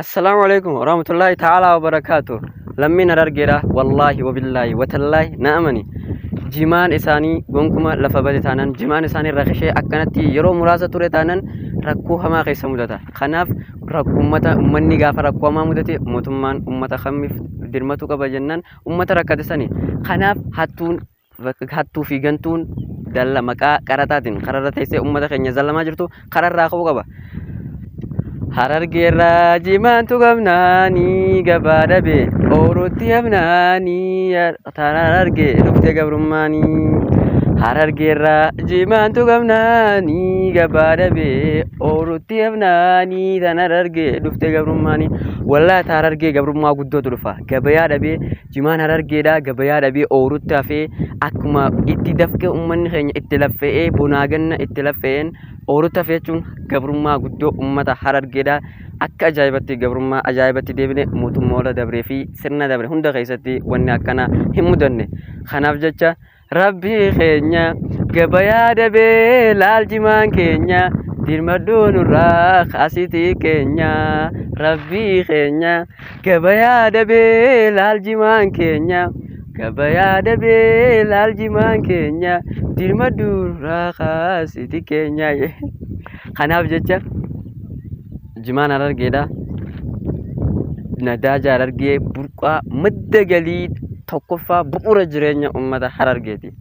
السلام عليكم ورحمة الله تعالى وبركاته. لمن رجلا والله وبالله وتالله نأمني جمان إساني قومكما لفبدتانا جمان إساني رخشة أكنتي يرو مراسة تورتانا ركوها ما قيس مدتا خناف رك مني غافر ركوا ما مدتي متمان خمف درمتو كبجنن ركدسني خناف هاتو في جنتون دل مكا كراتاتين قررتيسي خنيا زلما جرتو قرر راخو قبا Harargeerraa jimaantu qabnaanii gabaa dhabe oorruutti hafnaanii taraan argee dhuftee gabrummaanii. Harargeerraa jimaantu qabnaanii gabaa dhabe oorruutti hafnaanii taraan argee dhuftee gabrummaanii. Wallaahi taraan argee gabrummaa guddootu dhufa gabayaa dhabee jimaan harargeedhaa gabayaa dhabee oorruutti hafee akkuma itti dafqee uummanni keenya itti laffa'ee bonaa ganna itti laffa'een. Oorruutti hafeechuun gabrummaa guddoo uummata harargeedhaa akka ajaa'ibatti gabrummaa ajaa'ibatti deebine mootummoota dabree fi sirna dabre hunda keessatti wanni akkana hin mudanne. Kanaaf jecha rabbii keenya gabayaa dhabee laaljimaan keenya dirmaduu nurraa kaasitii keenya. Rabbii keenya gabayaa dhabee laaljimaan keenya. Gabayaa dhabee laaljimaan keenya dirmaduu nurraa kaasitii keenya. Kanaaf jecha jimaan harargeedhaa nadaaja harargee burqaa madda galii tokkoffaa bu'uura jireenya uummata harargeeti.